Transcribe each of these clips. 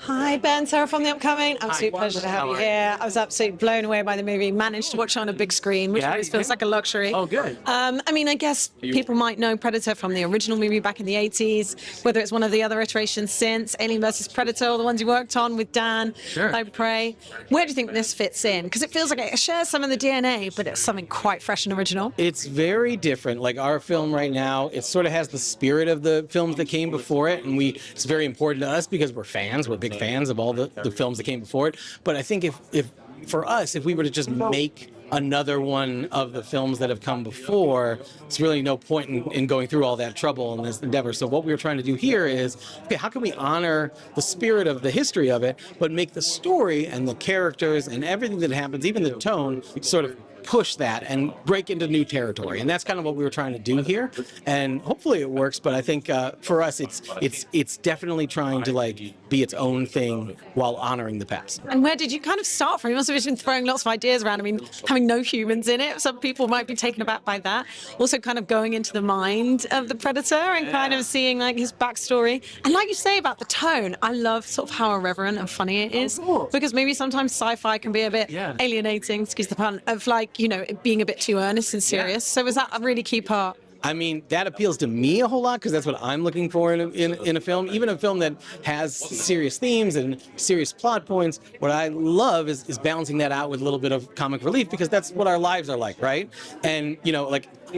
Hi, Ben, Sarah from The Upcoming. Absolute pleasure to have you here. I was absolutely blown away by the movie. Managed to watch it on a big screen, which always feels like a luxury. Oh, good. I guess people might know Predator from the original movie back in the 80s, whether it's one of the other iterations since, Alien vs. Predator, or the ones you worked on with Dan, like Prey. Where do you think this fits in? Because it feels like it shares some of the DNA, but it's something quite fresh and original. It's very different. Like our film right now, it sort of has the spirit of the films that came before it, and it's very important to us because we're fans. We're big fans of all the films that came before it. But I think if for us, if we were to just make another one of the films that have come before, it's really no point in going through all that trouble in this endeavor. So what we were trying to do here is, okay, how can we honor the spirit of the history of it, but make the story and the characters and everything that happens, even the tone, sort of push that and break into new territory. And that's kind of what we were trying to do here. And hopefully it works. But I think for us, it's definitely trying to be its own thing while honoring the past. And where did you kind of start from? You must have been throwing lots of ideas around. I mean, having no humans in it, some people might be taken aback by that. Also kind of going into the mind of the Predator and kind of seeing his backstory. And like you say about the tone, I love sort of how irreverent and funny it is. Because maybe sometimes sci-fi can be a bit alienating, excuse the pun, of it being a bit too earnest and serious. So was that a really key part? I mean, that appeals to me a whole lot because that's what I'm looking for in a film. Even a film that has serious themes and serious plot points, what I love is balancing that out with a little bit of comic relief because that's what our lives are like, right? And,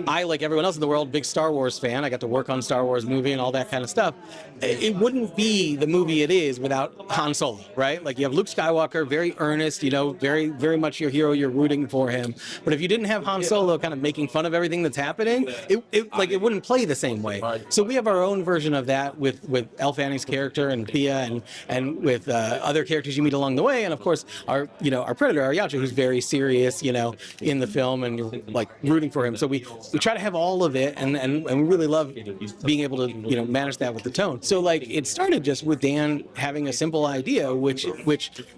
I, like everyone else in the world, big Star Wars fan. I got to work on Star Wars movie and all that kind of stuff. It wouldn't be the movie it is without Han Solo, right? Like you have Luke Skywalker, very earnest, very, very much your hero. You're rooting for him. But if you didn't have Han Solo kind of making fun of everything that's happening, it wouldn't play the same way. So we have our own version of that with Elle Fanning's character and Thea and with other characters you meet along the way. And of course, our Predator, our Yacha, who's very serious, in the film, and you're rooting for him. So we try to have all of it, and we really love being able to manage that with the tone. So it started just with Dan having a simple idea, which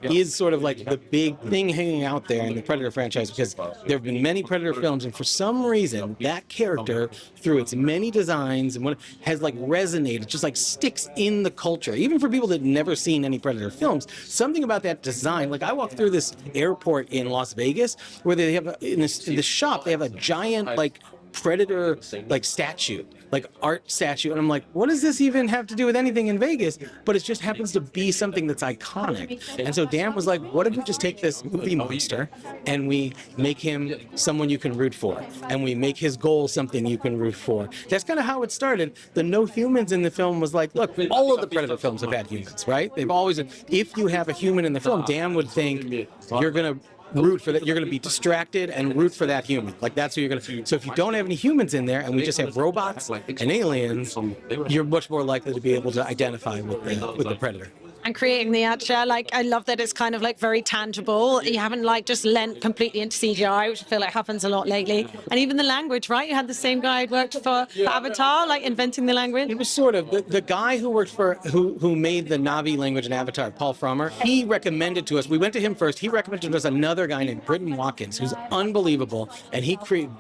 is sort of like the big thing hanging out there in the Predator franchise, because there have been many Predator films, and for some reason that character, through its many designs and what has resonated, just sticks in the culture. Even for people that have never seen any Predator films, something about that design. I walked through this airport in Las Vegas where they have in this shop they have a giant Predator statue, art statue, and I'm like, what does this even have to do with anything in Vegas? But it just happens to be something that's iconic. And so Dan was like, what if we just take this movie monster and we make him someone you can root for, and we make his goal something you can root for. That's kind of how it started. The no humans in the film was look, all of the Predator films have had humans, right? They've always, if you have a human in the film, Dan would think you're gonna root for that. You're going to be distracted and root for that human. That's who you're going to. So if you don't have any humans in there and we just have robots and aliens, you're much more likely to be able to identify with the Predator. And creating the Yacha, I love that it's kind of very tangible. You haven't just lent completely into CGI, which I feel happens a lot lately. And even the language, right? You had the same guy who worked for Avatar, inventing the language. It was sort of the guy who worked for who made the Na'vi language in Avatar, Paul Frommer. He recommended to us. We went to him first. He recommended to us another guy named Britton Watkins, who's unbelievable. And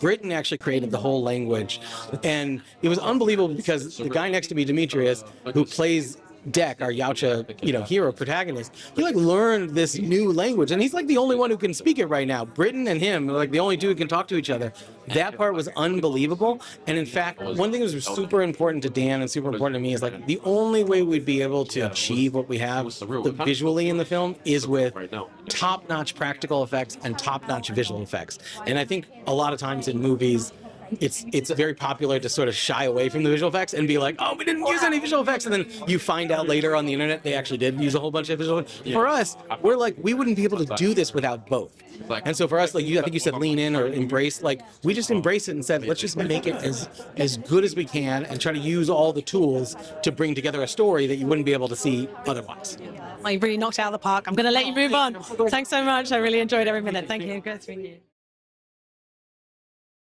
Britton actually created the whole language, and it was unbelievable because the guy next to me, Demetrius, who plays Deck, our Yacha, hero protagonist, he learned this new language, and he's the only one who can speak it right now. Britton and him are the only two who can talk to each other. That part was unbelievable. And in fact, one thing that was super important to Dan and super important to me is the only way we'd be able to achieve what we have visually in the film is with top-notch practical effects and top-notch visual effects. And I think a lot of times in movies, it's very popular to sort of shy away from the visual effects and be like, oh, we didn't use any visual effects, and then you find out later on the internet they actually did use a whole bunch of visual effects. For us, we're we wouldn't be able to do this without both. And so for us, I think you said lean in or embrace, we just embrace it and said, let's just make it as good as we can and try to use all the tools to bring together a story that you wouldn't be able to see otherwise. Well, you really knocked it out of the park. I'm going to let you move on. Thanks so much. I really enjoyed every minute. Thank you. Good to meet you.